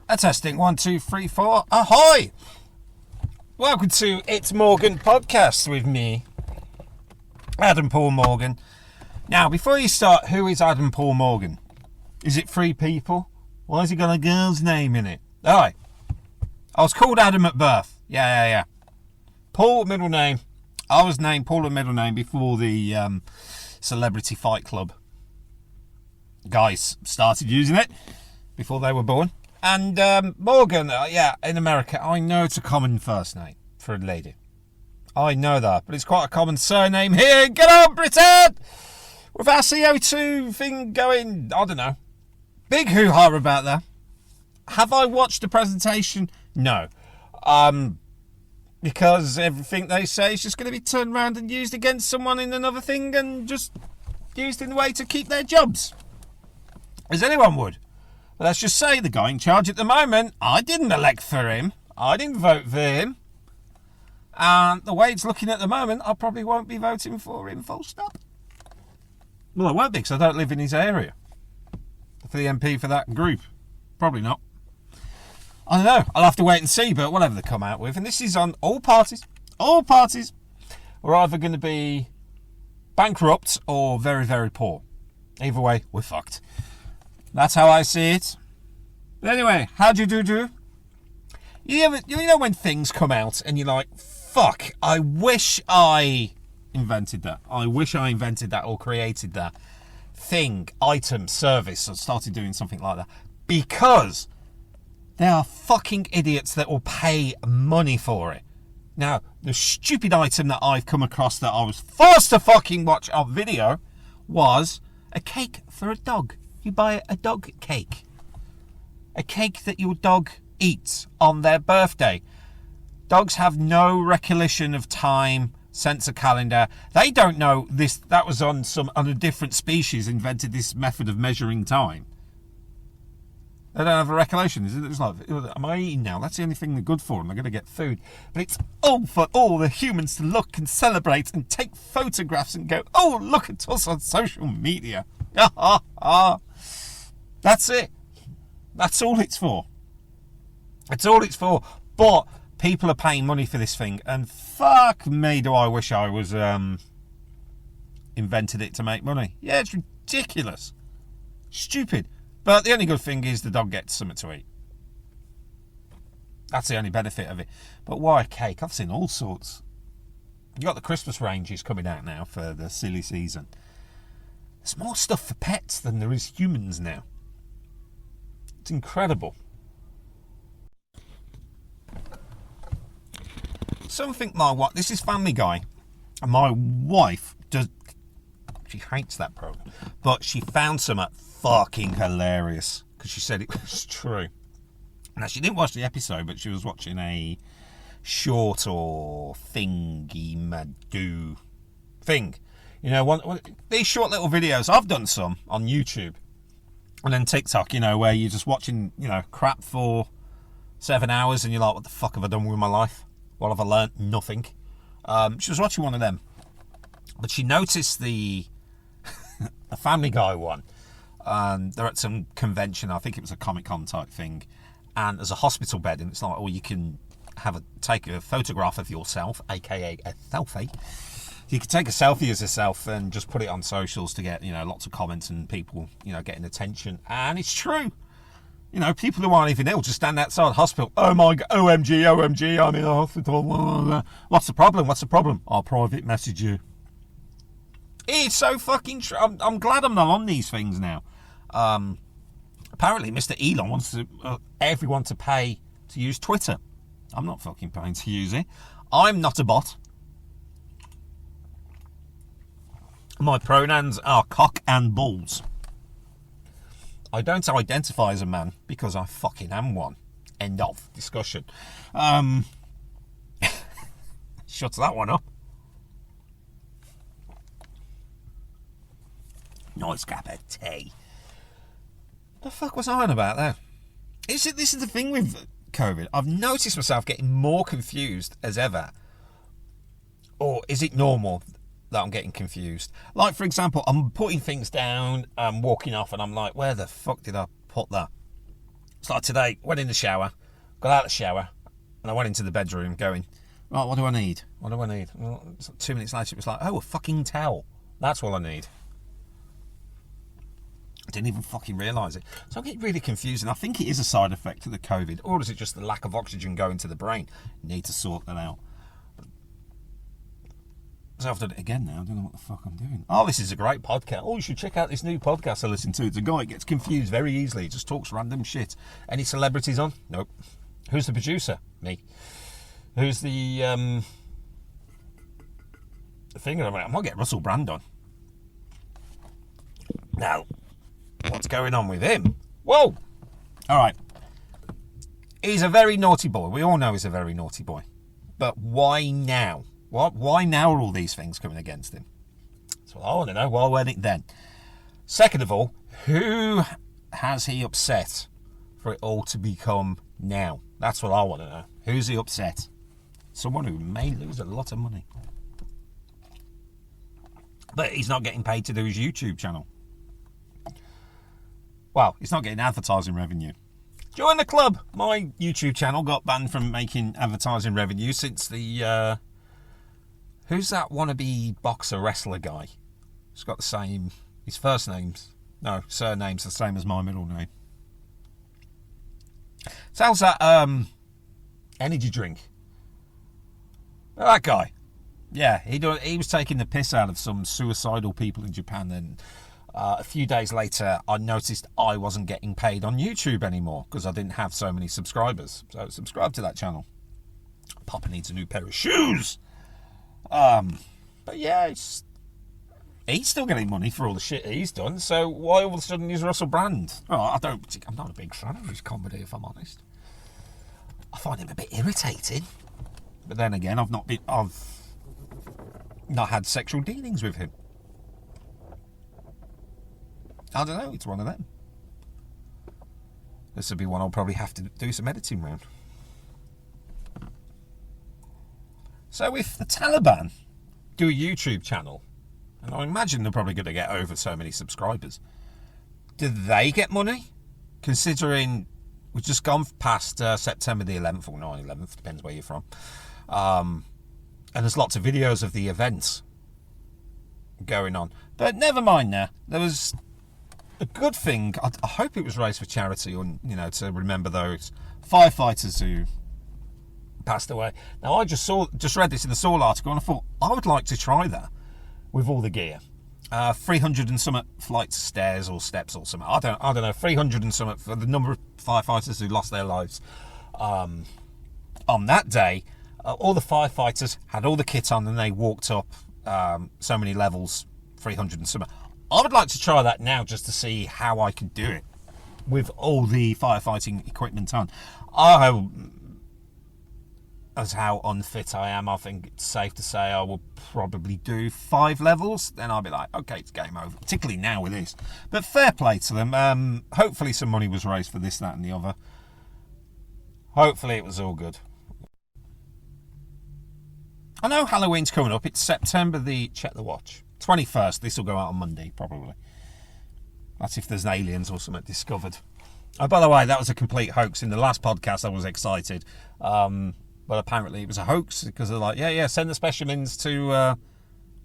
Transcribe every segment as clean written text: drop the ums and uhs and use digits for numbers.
A testing 1, 2, 3, 4. Ahoy! Welcome to It's Morgan podcast with me, Adam Paul Morgan. Now, before you start, who is Adam Paul Morgan? Is it 3 people? Why has he got a girl's name in it? Alright. I was called Adam at birth. Yeah. Paul, middle name. I was named Paul at middle name before the Celebrity Fight Club guys started using it, before they were born. And Morgan, in America, I know it's a common first name for a lady. I know that, but it's quite a common surname here. Get on, Britain! With our CO2 thing going, I don't know. Big hoo-ha about that. Have I watched the presentation? No. Because everything they say is just going to be turned around and used against someone in another thing and just used in a way to keep their jobs. As anyone would. But let's just say the guy in charge at the moment, I didn't elect for him. I didn't vote for him. And the way it's looking at the moment, I probably won't be voting for him, full stop. Well, I won't be, because I don't live in his area. For the MP for that group. Probably not. I don't know. I'll have to wait and see, but whatever they come out with. And this is on all parties. All parties are either going to be bankrupt or very, very poor. Either way, we're fucked. That's how I see it. But anyway, how do you do? You know when things come out and you're like, fuck, I wish I invented that. I wish I invented that or created that thing, item, service, or started doing something like that. Because there are fucking idiots that will pay money for it. Now, the stupid item that I've come across that I was forced to fucking watch on video was a cake for a dog. You buy a dog cake. A cake that your dog eats on their birthday. Dogs have no recollection of time, sense of calendar. They don't know this. That was on a different species invented this method of measuring time. They don't have a recollection. It's like, am I eating now? That's the only thing they're good for, and they're going to get food. But it's all for all the humans to look and celebrate and take photographs and go, oh, look at us on social media. That's it. That's all it's for. That's all it's for. But people are paying money for this thing, and fuck me, do I wish I was invented it to make money. Yeah, it's ridiculous. Stupid. But the only good thing is the dog gets something to eat. That's the only benefit of it. But why a cake? I've seen all sorts. You've got the Christmas ranges coming out now for the silly season. There's more stuff for pets than there is humans now. It's incredible. This is Family Guy. And my wife she hates that program. But she found some fucking hilarious. Because she said it was true. Now, she didn't watch the episode, but she was watching a short or thingy-madoo thing. You know, these short little videos, I've done some on YouTube. And then TikTok, you know, where you're just watching, you know, crap for 7 hours and you're like, what the fuck have I done with my life? What have I learnt? Nothing. She was watching one of them. But she noticed the Family Guy one. They're at some convention, I think it was a Comic-Con type thing. And there's a hospital bed, and it's like, oh, you can take a photograph of yourself, aka a selfie. You can take a selfie as yourself and just put it on socials to get, you know, lots of comments and people, you know, getting attention. And it's true. You know, people who aren't even ill just stand outside the hospital. Oh my God, OMG, I'm in a hospital. What's the problem? I'll private message you. It's so fucking true. I'm glad I'm not on these things now. Apparently, Mr. Elon wants everyone to pay to use Twitter. I'm not fucking paying to use it. I'm not a bot. My pronouns are cock and balls. I don't identify as a man because I fucking am one. End of discussion. Shuts that one up. Nice cup of tea. The fuck was I on about that? This is the thing with COVID. I've noticed myself getting more confused as ever. Or is it normal that I'm getting confused? Like, for example, I'm putting things down, I'm walking off, and I'm like, where the fuck did I put that? It's like today, went in the shower, got out of the shower, and I went into the bedroom going, right, what do I need? What do I need? Well, it's like 2 minutes later, it was like, oh, a fucking towel. That's all I need. I didn't even fucking realise it. So I get really confused, and I think it is a side effect of the COVID, or is it just the lack of oxygen going to the brain? Need to sort that out. So I've done it again now. I don't know what the fuck I'm doing. Oh, this is a great podcast. Oh, you should check out this new podcast I listen to. It's a guy who gets confused very easily. He just talks random shit. Any celebrities on? Nope. Who's the producer? Me. Who's the thing? I might get Russell Brand on. Now, what's going on with him? Whoa! All right. He's a very naughty boy. We all know he's a very naughty boy. But why now? What? Why now are all these things coming against him? That's what I want to know. Why weren't it then? Second of all, who has he upset for it all to become now? That's what I want to know. Who's he upset? Someone who may lose a lot of money. But he's not getting paid to do his YouTube channel. Well, he's not getting advertising revenue. Join the club. My YouTube channel got banned from making advertising revenue since the... who's that wannabe boxer wrestler guy? He's got the same... His first name's... No, surname's the same as my middle name. Sounds that energy drink. That guy. Yeah, he was taking the piss out of some suicidal people in Japan, and a few days later I noticed I wasn't getting paid on YouTube anymore because I didn't have so many subscribers. So subscribe to that channel. Papa needs a new pair of shoes. But yeah, he's still getting money for all the shit he's done, so why all of a sudden is Russell Brand? Oh, I'm not a big fan of his comedy, if I'm honest. I find him a bit irritating. But then again, I've not had sexual dealings with him. I don't know, it's one of them. This would be one I'll probably have to do some editing around. So if the Taliban do a YouTube channel, and I imagine they're probably going to get over so many subscribers, do they get money? Considering we've just gone past September the 11th or 9/11th, depends where you're from. And there's lots of videos of the events going on. But never mind now. There was a good thing. I hope it was raised for charity, or to remember those firefighters who passed away. Now I just read this in the Saul article, and I thought I would like to try that with all the gear. 300 and something flights of stairs or steps or something. I don't know. 300 and something for the number of firefighters who lost their lives on that day. All the firefighters had all the kit on, and they walked up so many levels, 300 and something. I would like to try that now just to see how I could do it with all the firefighting equipment on. As how unfit I am, I think it's safe to say I will probably do 5 levels. Then I'll be like, okay, it's game over. Particularly now with this. But fair play to them. Hopefully some money was raised for this, that and the other. Hopefully it was all good. I know Halloween's coming up. It's September check the watch. 21st. This will go out on Monday, probably. That's if there's aliens or something discovered. Oh, by the way, that was a complete hoax. In the last podcast, I was excited. But apparently it was a hoax because they're like, yeah, send the specimens to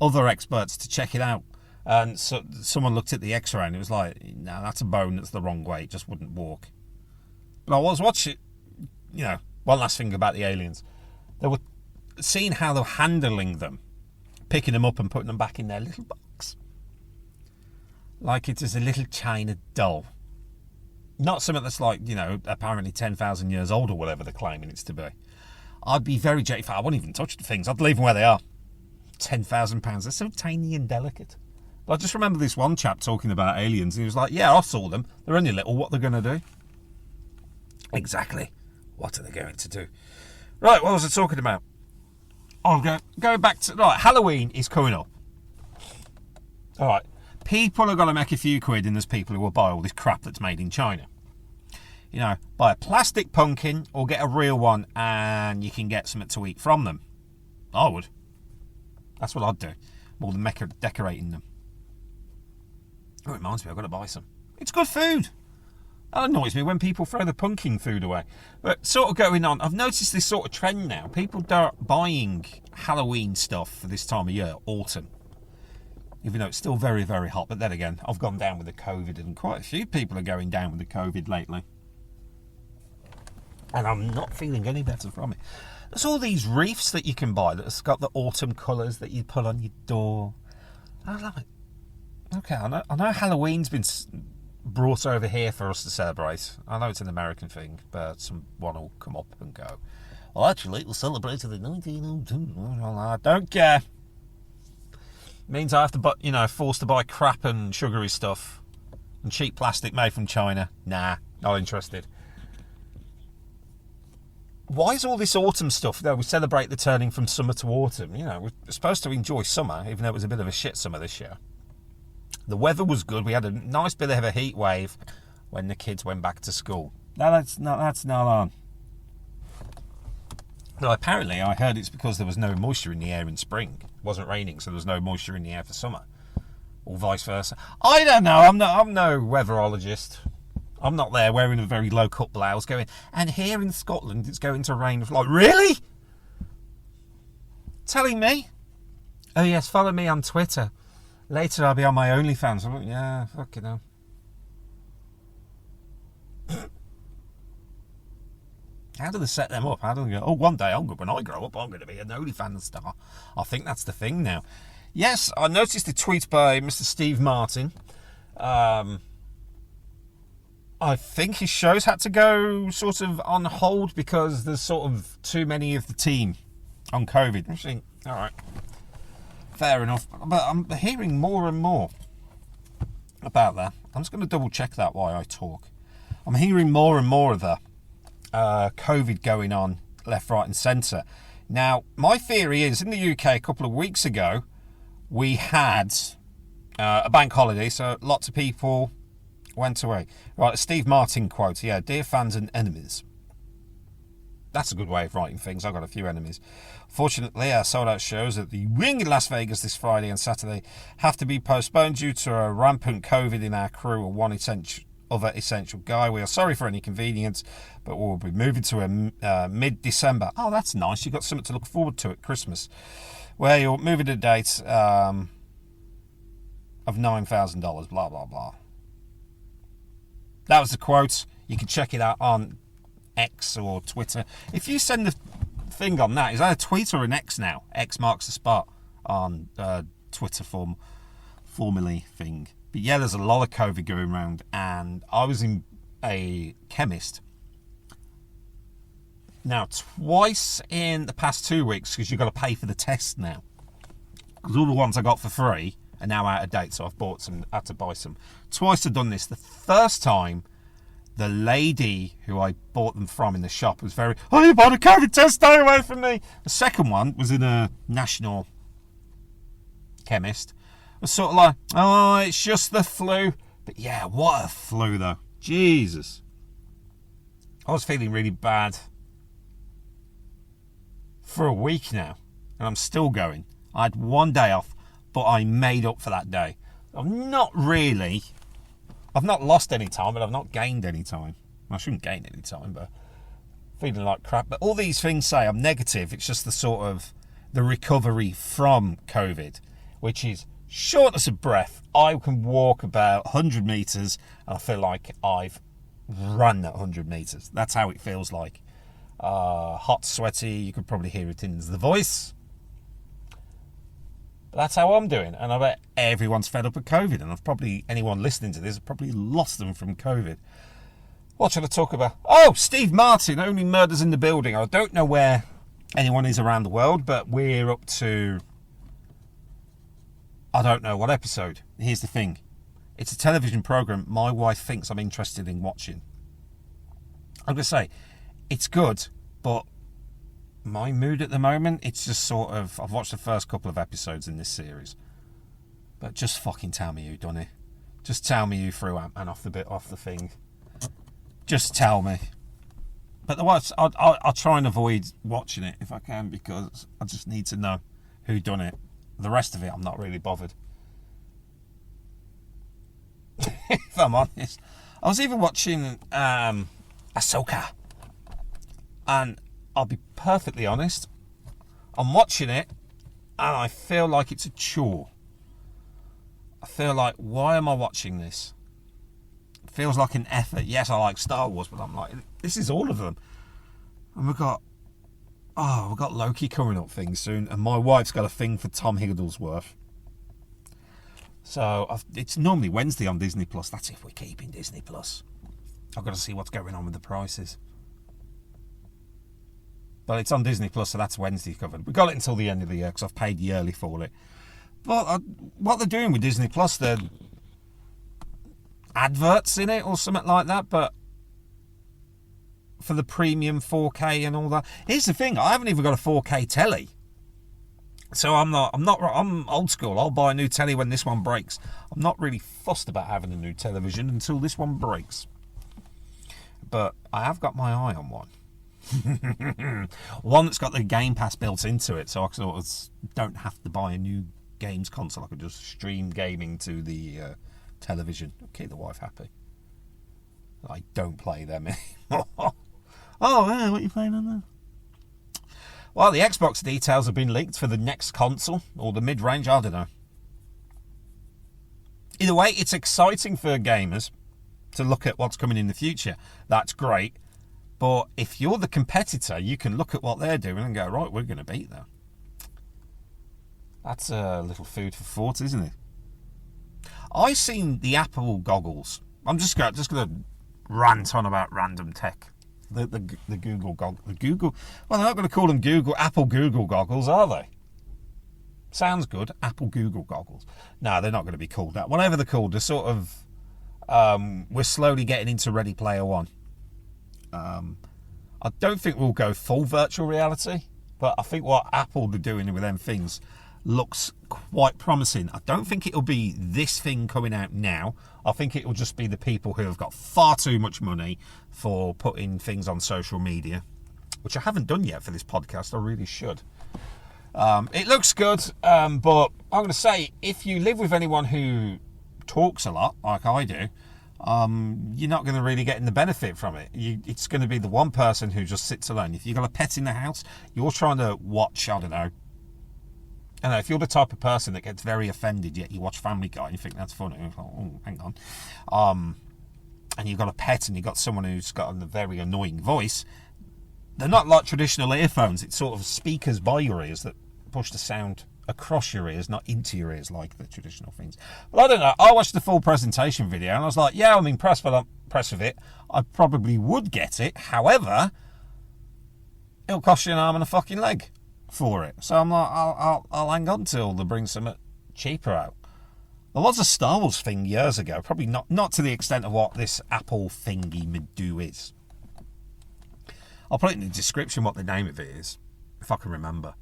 other experts to check it out. And so someone looked at the X-ray and it was like, no, that's a bone that's the wrong way. It just wouldn't walk. But I was watching, one last thing about the aliens. They were seeing how they were handling them, picking them up and putting them back in their little box. Like it is a little China doll. Not something that's like, apparently 10,000 years old or whatever they're claiming it's to be. I'd be very jaded. I wouldn't even touch the things. I'd leave them where they are. £10,000. They're so tiny and delicate. But I just remember this one chap talking about aliens, and he was like, yeah, I saw them. They're only little. What they're going to do? Exactly. What are they going to do? Right, what was I talking about? Oh, go back to... Right, Halloween is coming up. All right. People are going to make a few quid, and there's people who will buy all this crap that's made in China. Buy a plastic pumpkin or get a real one and you can get something to eat from them. I would. That's what I'd do. More than decorating them. Oh, it reminds me, I've got to buy some. It's good food. That annoys me when people throw the pumpkin food away. But sort of going on, I've noticed this sort of trend now. People are buying Halloween stuff for this time of year, autumn. Even though it's still very, very hot. But then again, I've gone down with the COVID, and quite a few people are going down with the COVID lately. And I'm not feeling any better from it. There's all these wreaths that you can buy that's got the autumn colours that you put on your door. I love it. Okay, I know Halloween's been brought over here for us to celebrate. I know it's an American thing, but someone will come up and go, well, actually, it was celebrated in 1902. Well, I don't care. It means I have to buy, forced to buy crap and sugary stuff and cheap plastic made from China. Nah, not interested. Why is all this autumn stuff? We celebrate the turning from summer to autumn. We're supposed to enjoy summer, even though it was a bit of a shit summer this year. The weather was good. We had a nice bit of a heat wave when the kids went back to school. No, that's not on. Well, apparently I heard it's because there was no moisture in the air in spring. It wasn't raining, so there was no moisture in the air for summer. Or vice versa. I don't know. I'm no weatherologist. I'm not there wearing a very low-cut blouse going, and here in Scotland it's going to rain. Like, really? Telling me? Oh, yes, follow me on Twitter. Later I'll be on my OnlyFans. Like, yeah, fucking hell. How do they set them up? How do they go, oh, one day when I grow up, I'm going to be an OnlyFans star. I think that's the thing now. Yes, I noticed a tweet by Mr. Steve Martin. I think his shows had to go sort of on hold because there's sort of too many of the team on COVID. I'm saying, all right, fair enough. But I'm hearing more and more about that. I'm just going to double check that while I talk. I'm hearing more and more of the COVID going on left, right and centre. Now, my theory is in the UK a couple of weeks ago, we had a bank holiday, so lots of people went away. Right, a Steve Martin quote. Yeah, dear fans and enemies. That's a good way of writing things. I've got a few enemies. Fortunately, our sold-out shows at the Wing in Las Vegas this Friday and Saturday have to be postponed due to a rampant COVID in our crew or one other essential guy. We are sorry for any inconvenience, but we'll be moving to a mid-December. Oh, that's nice. You've got something to look forward to at Christmas, where you're moving the date of $9,000, blah, blah, blah. That was the quote. You can check it out on X or Twitter. If you send the thing on that, is that a tweet or an X now? X marks the spot on Twitter formerly thing. But yeah, there's a lot of COVID going around, and I was in a chemist. Now, twice in the past 2 weeks, because you've got to pay for the test now. Because all the ones I got for free are now out of date, so I've bought some, had to buy some. Twice I've done this. The first time, the lady who I bought them from in the shop was very, oh, you bought a COVID test, stay away from me. The second one was in a national chemist. It was sort of like, oh, it's just the flu. But yeah, what a flu though. Jesus. I was feeling really bad for a week now, and I'm still going. I had one day off, but I made up for that day. I've not lost any time, but I've not gained any time. I shouldn't gain any time, but feeling like crap. But all these things say I'm negative. It's just the sort of the recovery from COVID, which is shortness of breath. I can walk about 100 metres and I feel like I've run that 100 metres. That's how it feels like. Hot, sweaty, you could probably hear it in the voice. But that's how I'm doing, and I bet everyone's fed up with COVID, and anyone listening to this has probably lost them from COVID. What should I talk about? Oh, Steve Martin, only murders in the building. I don't know where anyone is around the world, but we're up to, I don't know what episode. Here's the thing. It's a television programme my wife thinks I'm interested in watching. I'm going to say, it's good, but my mood at the moment, it's just sort of, I've watched the first couple of episodes in this series, but just fucking tell me who done it. Just tell me who threw Ant-Man off the thing. Just tell me. But I'll try and avoid watching it if I can, because I just need to know who done it. The rest of it, I'm not really bothered. If I'm honest, I was even watching Ahsoka. And I'll be perfectly honest, I'm watching it and I feel like it's a chore. I feel like, why am I watching this? It feels like an effort. Yes, I like Star Wars, but I'm like, this is all of them. And we've got Loki coming up thing soon, and my wife's got a thing for Tom Hiddlesworth. So it's normally Wednesday on Disney Plus. That's if we're keeping Disney Plus. I've got to see what's going on with the prices. But it's on Disney Plus, so that's Wednesday covered. We got it until the end of the year because I've paid yearly for it. But what they're doing with Disney Plus, they're adverts in it or something like that. But for the premium 4K and all that. Here's the thing: I haven't even got a 4K telly. So I'm old school. I'll buy a new telly when this one breaks. I'm not really fussed about having a new television until this one breaks. But I have got my eye on one. One that's got the Game Pass built into it, so I sort of don't have to buy a new games console. I could just stream gaming to the television. Keep the wife happy. I don't play them anymore. Oh, yeah, what are you playing on there? Well, the Xbox details have been leaked for the next console, or the mid-range, I don't know. Either way, it's exciting for gamers to look at what's coming in the future. That's great. But if you're the competitor, you can look at what they're doing and go, right, we're going to beat them. That's a little food for thought, isn't it? I've seen the Apple goggles. I'm just going to rant on about random tech. The Google goggles. Well, they're not going to call them Apple Google goggles, are they? Sounds good. Apple Google goggles. No, they're not going to be called that. Whatever they're called, they're sort of... we're slowly getting into Ready Player One. I don't think we'll go full virtual reality, but I think what Apple are doing with them things looks quite promising. I don't think it'll be this thing coming out now. I think it'll just be the people who have got far too much money for putting things on social media, which I haven't done yet for this podcast. I really should. It looks good, but I'm going to say, if you live with anyone who talks a lot, like I do, you're not going to really get the benefit from it. It's going to be the one person who just sits alone. If you've got a pet in the house, you're trying to watch, I don't know, if you're the type of person that gets very offended, yet you watch Family Guy and you think that's funny, oh, hang on. And you've got a pet and you've got someone who's got a very annoying voice, they're not like traditional earphones. It's sort of speakers by your ears that push the sound across your ears, not into your ears like the traditional things. But I don't know. I watched the full presentation video and I was like, yeah, I'm impressed, but I'm impressed with it. I probably would get it. However, it'll cost you an arm and a fucking leg for it. So I'm like, I'll hang on till they bring something cheaper out. There was a Star Wars thing years ago, probably not to the extent of what this Apple thingy do is. I'll put it in the description what the name of it is, if I can remember.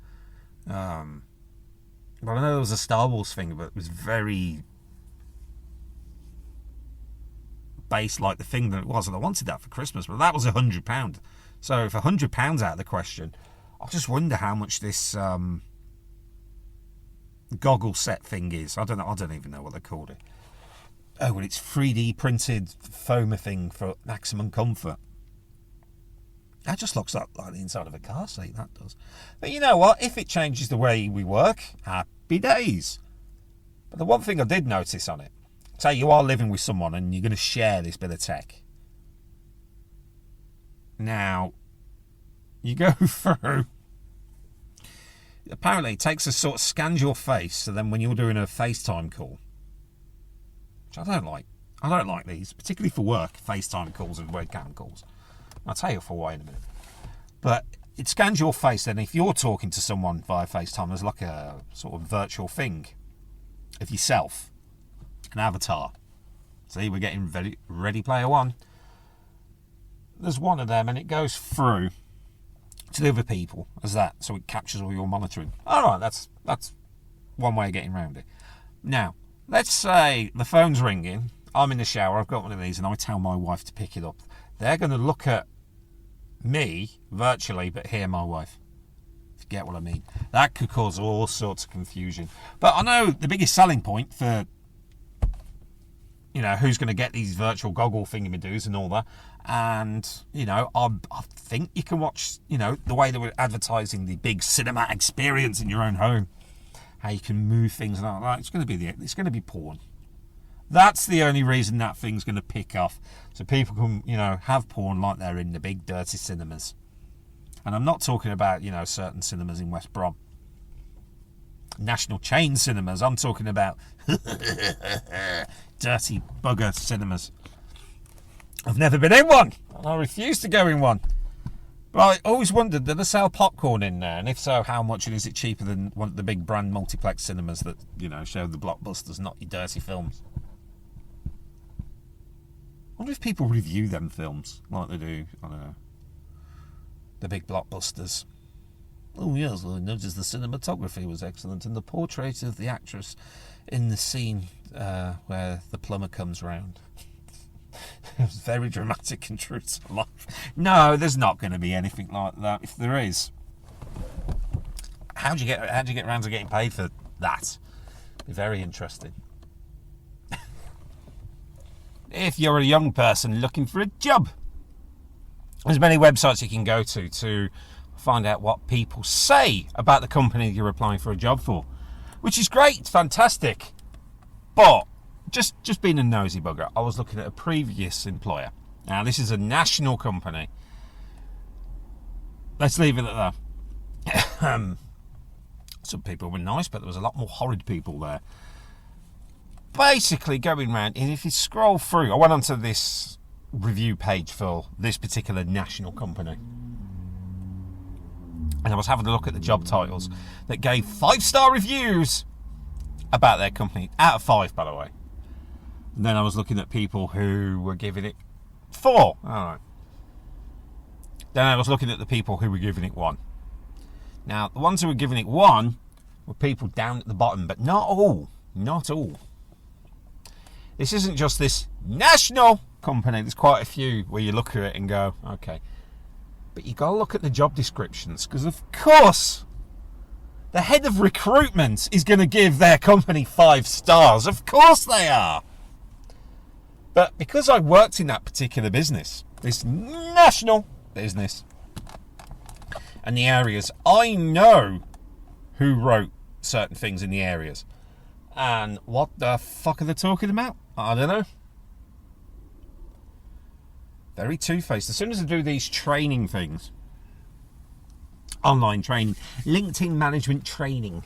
But I know there was a Star Wars thing, but it was very based like the thing that it was, and I wanted that for Christmas, but that was £100. So if £100 out of the question, I just wonder how much this goggle set thing is. I don't even know what they called it. Oh, well, it's 3D printed foam thing for maximum comfort. That just looks like the inside of a car seat, that does. But you know what? If it changes the way we work, happy days. But the one thing I did notice on it, say you are living with someone and you're going to share this bit of tech. Now, you go through... Apparently, it takes a sort of scans your face, so then when you're doing a FaceTime call, which I don't like. I don't like these, particularly for work, FaceTime calls and webcam calls. I'll tell you for why in a minute. But it scans your face, and if you're talking to someone via FaceTime, there's like a sort of virtual thing of yourself, an avatar. See, we're getting Ready Player One. There's one of them, and it goes through to the other people as that, so it captures all your monitoring. All right, that's one way of getting around it. Now, let's say the phone's ringing, I'm in the shower, I've got one of these, and I tell my wife to pick it up. They're going to look at me virtually, but hear my wife. If you get what I mean. That could cause all sorts of confusion. But I know the biggest selling point for who's going to get these virtual goggle thingamadoos and all that. And, I think you can watch, the way they were advertising the big cinema experience in your own home. How you can move things and all that. It's going to be porn. That's the only reason that thing's going to pick off. So people can, have porn like they're in the big dirty cinemas. And I'm not talking about, certain cinemas in West Brom. National chain cinemas. I'm talking about dirty bugger cinemas. I've never been in one, and I refuse to go in one. But I always wondered, do they sell popcorn in there? And if so, how much is it cheaper than one of the big brand multiplex cinemas that, show the blockbusters, not your dirty films? I wonder if people review them films like they do, I don't know, the big blockbusters. Oh yes, well, I noticed the cinematography was excellent and the portrait of the actress in the scene where the plumber comes round. It was very dramatic and true to life. No, there's not going to be anything like that. If there is, how'd you get around to getting paid for that? Be very interesting. If you're a young person looking for a job, there's many websites you can go to find out what people say about the company you're applying for a job for, which is great. It's fantastic. But just being a nosy bugger, I was looking at a previous employer. Now, this is a national company. Let's leave it at that. Some people were nice, but there was a lot more horrid people there. Basically, going round, and if you scroll through, I went onto this review page for this particular national company. And I was having a look at the job titles that gave 5-star reviews about their company. Out of 5, by the way. And then I was looking at people who were giving it 4. All right. Then I was looking at the people who were giving it 1. Now, the ones who were giving it 1 were people down at the bottom, but not all. Not all. This isn't just this national company. There's quite a few where you look at it and go, okay. But you got to look at the job descriptions, because of course the head of recruitment is going to give their company 5 stars. Of course they are. But because I worked in that particular business, this national business, and the areas, I know who wrote certain things in the areas. And what the fuck are they talking about? I don't know. Very two-faced. As soon as I do these training things, online training, LinkedIn management training,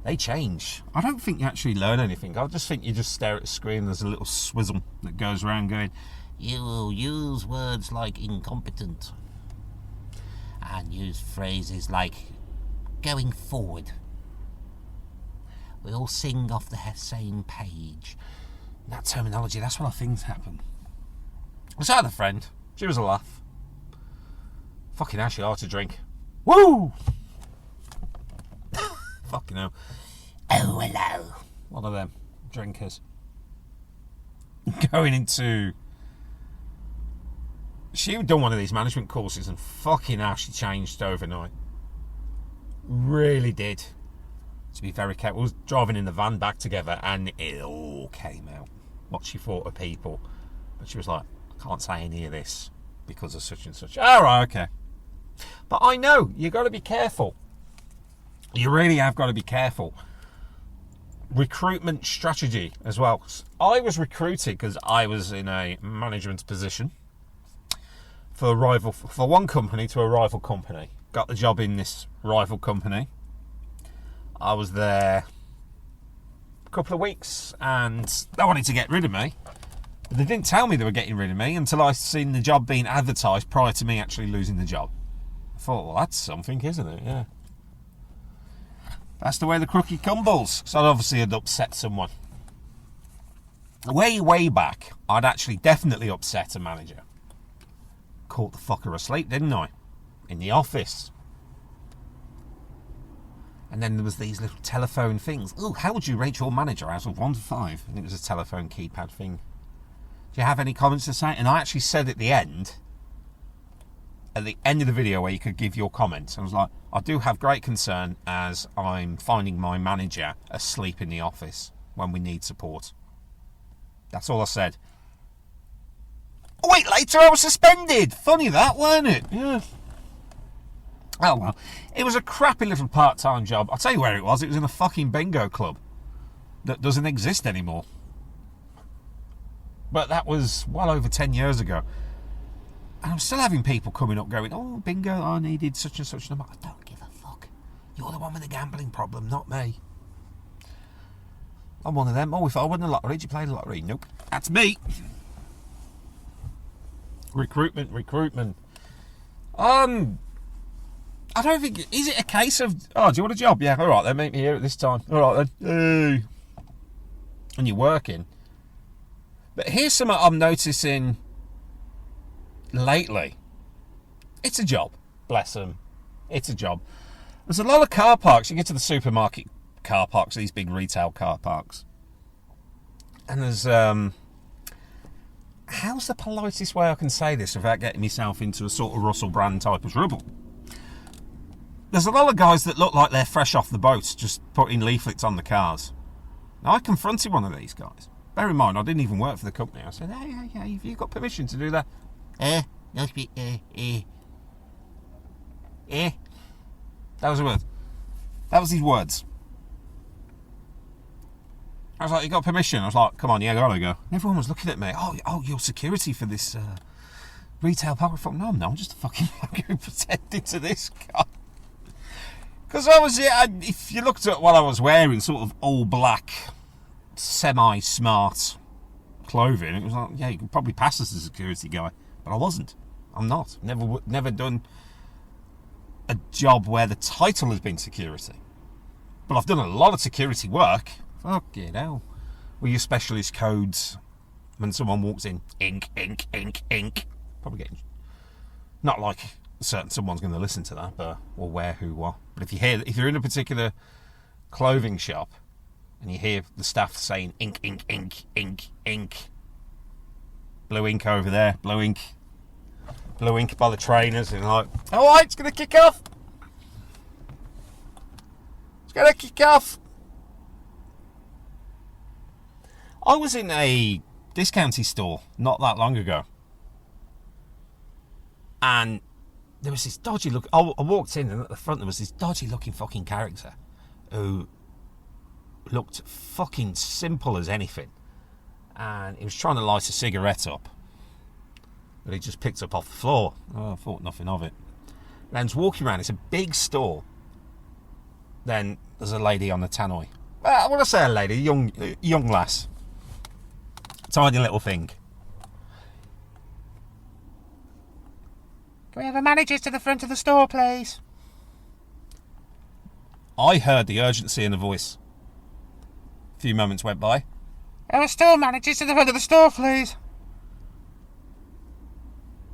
they change. I don't think you actually learn anything. I just think you just stare at the screen and there's a little swizzle that goes around going, you will use words like incompetent and use phrases like going forward. We all sing off the same page. That terminology, that's where things happen. So I had a friend. She was a laugh. Fucking hell, she ought to drink. Woo! Fucking hell. Oh, hello. One of them drinkers. Going into... She'd done one of these management courses and fucking hell, she changed overnight. Really did. To be very careful. We was driving in the van back together and it all came out. What she thought of people. But she was like, I can't say any of this because of such and such. All right, okay. But I know, you've got to be careful. You really have got to be careful. Recruitment strategy as well. I was recruited because I was in a management position for one company to a rival company. Got the job in this rival company. I was there a couple of weeks and they wanted to get rid of me. But they didn't tell me they were getting rid of me until I seen the job being advertised prior to me actually losing the job. I thought, well, that's something, isn't it? Yeah. That's the way the cookie crumbles. So obviously I'd upset someone. Way back, I'd actually definitely upset a manager. Caught the fucker asleep, didn't I? In the office. And then there was these little telephone things. Oh, how would you rate your manager out of 1 to 5? And it was a telephone keypad thing. Do you have any comments to say? And I actually said at the end of the video where you could give your comments. I was like, I do have great concern as I'm finding my manager asleep in the office when we need support. That's all I said. A week later, I was suspended. Funny that, weren't it? Yeah. Oh, well. It was a crappy little part-time job. I'll tell you where it was. It was in a fucking bingo club that doesn't exist anymore. But that was well over 10 years ago. And I'm still having people coming up going, oh, bingo, I needed such and such. And I'm like, I don't give a fuck. You're the one with the gambling problem, not me. I'm one of them. Oh, if I won the lottery, did you play the lottery? Nope. That's me. Recruitment. I don't think... Is it a case of... Oh, do you want a job? Yeah, all right, then meet me here at this time. All right, then. Hey. And you're working. But here's something I'm noticing lately. It's a job. Bless them. It's a job. There's a lot of car parks. You get to the supermarket car parks, these big retail car parks. And there's... how's the politest way I can say this without getting myself into a sort of Russell Brand type of trouble? There's a lot of guys that look like they're fresh off the boat, just putting leaflets on the cars. Now, I confronted one of these guys. Bear in mind, I didn't even work for the company. I said, hey, have you got permission to do that? That was a word. That was his words. I was like, you got permission? I was like, come on, yeah, gotta go. And everyone was looking at me. Oh, you're security for this retail park. I thought, no, I'm just a fucking pretending to this guy. Because I was, if you looked at what I was wearing, sort of all black, semi-smart clothing, it was like, yeah, you could probably pass as a security guy. But I wasn't. I'm not. Never done a job where the title has been security. But I've done a lot of security work. Fucking hell. With your specialist codes, when someone walks in, ink. Probably getting... Not like certain someone's going to listen to that, but or where, who, what. But if you're in a particular clothing shop and you hear the staff saying ink, blue ink over there, blue ink by the trainers, and like, all right, it's going to kick off. I was in a discounty store not that long ago, and there was this dodgy look. I walked in, and at the front there was this dodgy looking fucking character who looked fucking simple as anything, and he was trying to light a cigarette up that he just picked up off the floor. Oh, I thought nothing of it. And he's walking around. It's a big store. Then there's a lady on the tannoy. Well, when I say a lady, young lass, tiny little thing. Can we have a manager to the front of the store, please? I heard the urgency in the voice. A few moments went by. Our store manager to the front of the store, please.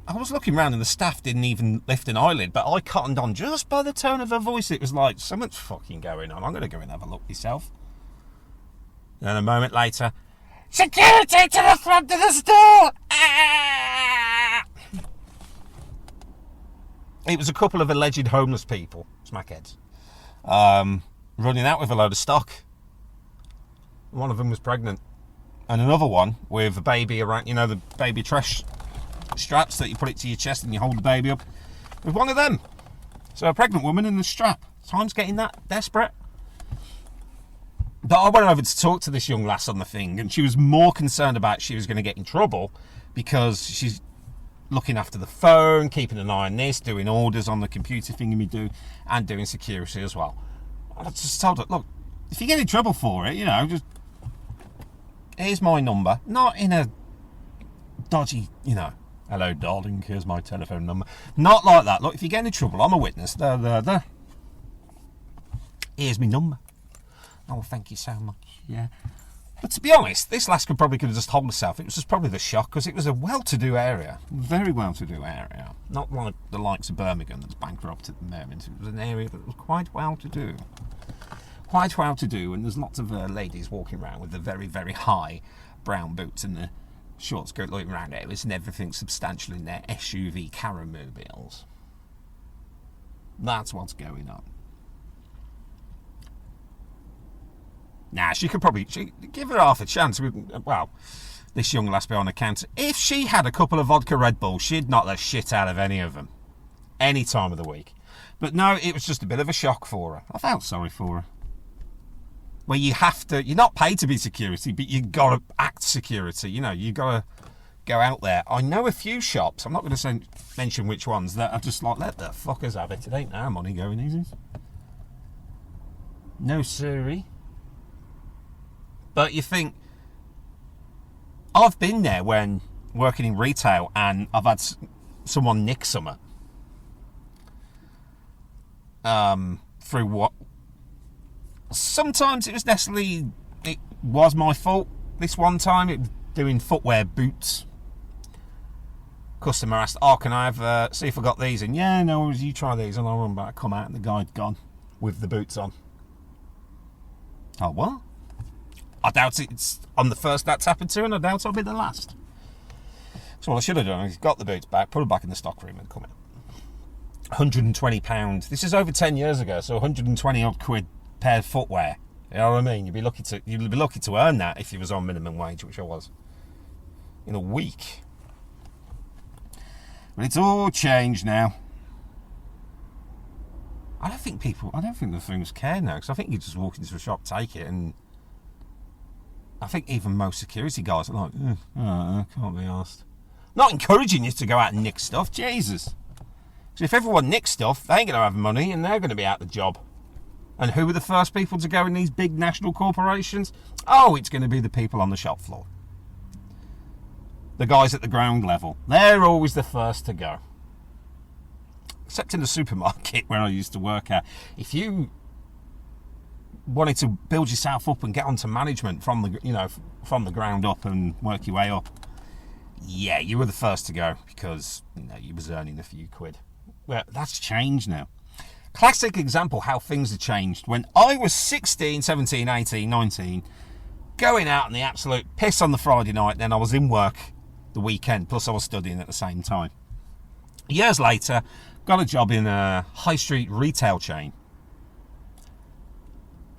I was looking round and the staff didn't even lift an eyelid, but I cottoned on just by the tone of her voice. It was like, something's fucking going on. I'm going to go and have a look myself. And then a moment later, security to the front of the store! Ah! It was a couple of alleged homeless people, smackheads, running out with a load of stock. One of them was pregnant. And another one with a baby around, you know, the baby trash straps that you put it to your chest and you hold the baby up with one of them. So a pregnant woman in the strap. Time's getting that desperate. But I went over to talk to this young lass on the thing, and she was more concerned about she was going to get in trouble because she's looking after the phone, keeping an eye on this, doing orders on the computer thingy we do, and doing security as well. I just told her, look, if you get in trouble for it, you know, just here's my number. Not in a dodgy, you know, hello, darling, here's my telephone number. Not like that. Look, if you get in trouble, I'm a witness. There. Here's my number. Oh, thank you so much. Yeah. But to be honest, this lass could have just hold herself. It was just probably the shock, because it was a well-to-do area. Very well-to-do area. Not like the likes of Birmingham that's bankrupt at the moment. It was an area that was quite well-to-do. Quite well-to-do, and there's lots of ladies walking around with the very, very high brown boots and the short skirt looking around areas and everything substantial in their SUV Caramobiles. That's what's going on. Nah, she give her half a chance. Well, this young lass behind the counter, if she had a couple of vodka Red Bulls, she'd knock the shit out of any of them. Any time of the week. But no, it was just a bit of a shock for her. I felt sorry for her. Well, you have to, you're not paid to be security, but you got to act security. You know, you got to go out there. I know a few shops, I'm not going to mention which ones, that are just like, let the fuckers have it. It ain't our money going, is it? No, sirree. But you think, I've been there when working in retail and I've had someone nick something. Through what? Sometimes it was my fault. This one time, it was doing footwear, boots. Customer asked, "Oh, can I have? See if I got these?" And yeah, no, you try these, and I'll run back. Come out, and the guy'd gone with the boots on. Oh, what? I doubt it's on the first that's happened to, and I doubt I'll be the last. So what I should have done is got the boots back, put them back in the stock room, and come out. £120. This is over 10 years ago, so 120 odd quid pair of footwear. You know what I mean? You'd be lucky to earn that if you was on minimum wage, which I was, in a week. But it's all changed now. I don't think the things care now, because I think you just walk into a shop, take it, and I think even most security guys are like, can't be asked. Not encouraging you to go out and nick stuff, Jesus. So if everyone nicks stuff, they ain't going to have money and they're going to be out of the job. And who are the first people to go in these big national corporations? Oh, it's going to be the people on the shop floor. The guys at the ground level. They're always the first to go. Except in the supermarket where I used to work at. If you wanted to build yourself up and get onto management from the ground up and work your way up, yeah, you were the first to go because you was earning a few quid. Well, that's changed now. Classic example how things have changed. When I was 16, 17, 18, 19, going out on the absolute piss on the Friday night, then I was in work the weekend, plus I was studying at the same time. Years later, got a job in a high street retail chain.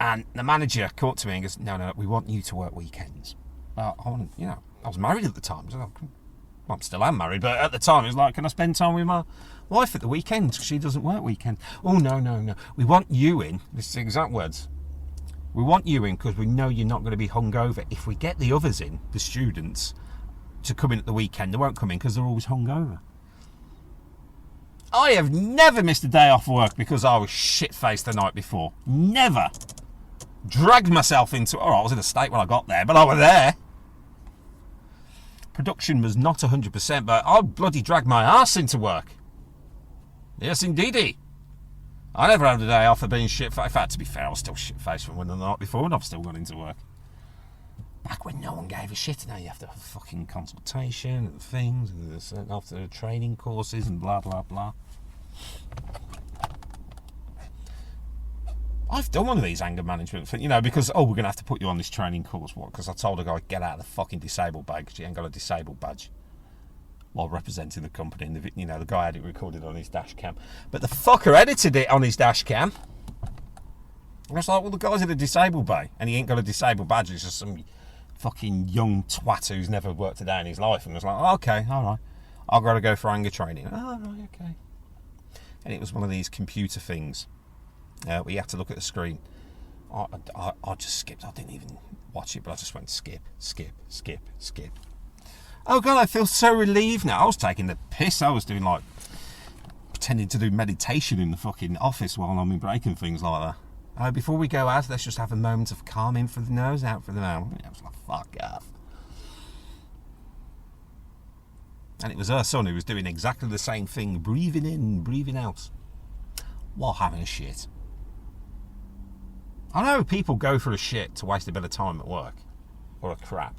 And the manager came to me and goes, no, we want you to work weekends. I was married at the time. So I still am married, but at the time it was like, can I spend time with my wife at the weekends? She doesn't work weekends. Oh, no. We want you in. This is the exact words. We want you in because we know you're not going to be hungover. If we get the others in, the students, to come in at the weekend, they won't come in because they're always hungover. I have never missed a day off work because I was shit-faced the night before. Never. Dragged myself into... I was in a state when I got there, but I was there. Production was not 100%, but I bloody dragged my arse into work. Yes, indeedy. I never had a day off for being shit-faced. In fact, to be fair, I was still shit-faced from the night before, and I've still gone into work. Back when no one gave a shit, now you have to have a fucking consultation and things, and after training courses and blah, blah, blah. I've done one of these anger management things, because, we're going to have to put you on this training course. What? Because I told a guy, get out of the fucking disabled bag because you ain't got a disabled badge. While representing the company, and the guy had it recorded on his dash cam. But the fucker edited it on his dash cam. I was like, well, the guy's in a disabled bay, and he ain't got a disabled badge. It's just some fucking young twat who's never worked a day in his life. And was like, okay, all right. I've got to go for anger training. Oh, right, okay. And it was one of these computer things. Where you had to look at the screen. I just skipped. I didn't even watch it, but I just went skip. Oh God, I feel so relieved now. I was taking the piss. I was doing pretending to do meditation in the fucking office while I'm breaking things like that. Before we go out, let's just have a moment of calm, in for the nose, out for the mouth. I was like, fuck off. And it was her son who was doing exactly the same thing, breathing in, breathing out, while having a shit. I know people go for a shit to waste a bit of time at work, or a crap.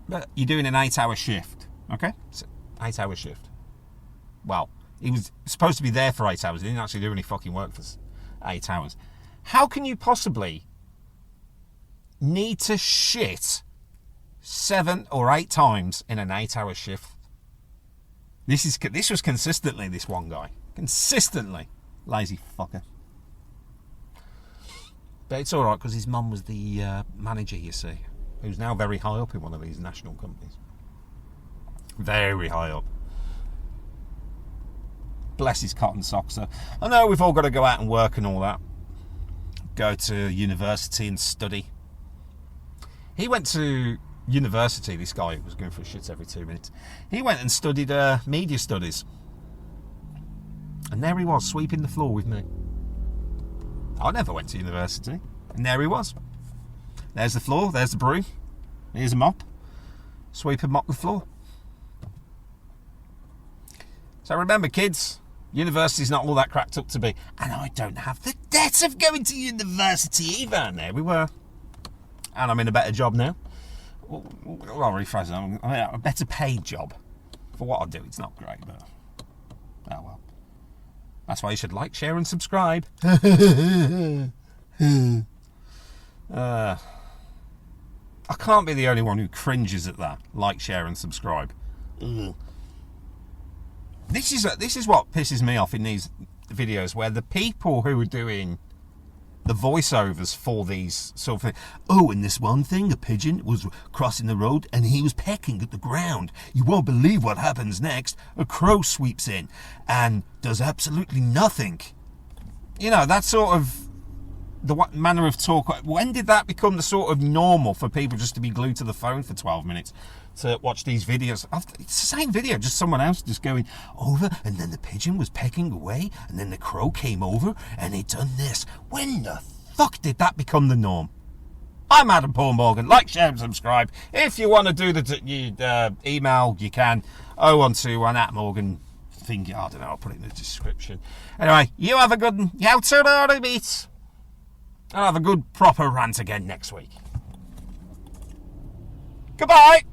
But you're doing an 8-hour shift, okay? It's an 8-hour shift. Well, he was supposed to be there for 8 hours. He didn't actually do any fucking work for 8 hours. How can you possibly need to shit 7 or 8 times in an 8-hour shift? This was consistently this one guy. Consistently. Lazy fucker. But it's alright because his mum was the manager, you see. who's now very high up in one of these national companies. Very high up. Bless his cotton socks. I know we've all got to go out and work and all that. Go to university and study. He went to university, this guy who was going for shit every 2 minutes. He went and studied media studies. And there he was, sweeping the floor with me. I never went to university. And there he was. There's the floor, there's the broom. Here's a mop. Sweep and mop the floor. So remember, kids, university's not all that cracked up to be. And I don't have the debt of going to university either. And there we were. And I'm in a better job now. Well, I'll rephrase it. I'm in a better paid job. For what I do, it's not great, but... oh well. That's why you should like, share and subscribe. I can't be the only one who cringes at that. Like, share and subscribe. This is what pisses me off in these videos, where the people who are doing the voiceovers for these sort of things. Oh, and this one thing, a pigeon was crossing the road and he was pecking at the ground. You won't believe what happens next. A crow sweeps in and does absolutely nothing. You know, that sort of the manner of talk. When did that become the sort of normal for people just to be glued to the phone for 12 minutes to watch these videos? It's the same video, just someone else just going over, and then the pigeon was pecking away, and then the crow came over and it done this. When the fuck did that become the norm? I'm Adam Paul Morgan. Like, share and subscribe. If you want to do the email, you can. 0121 @Morgan. I don't know, I'll put it in the description. Anyway, you have a good one. You out to the beats. I'll have a good proper rant again next week. Goodbye.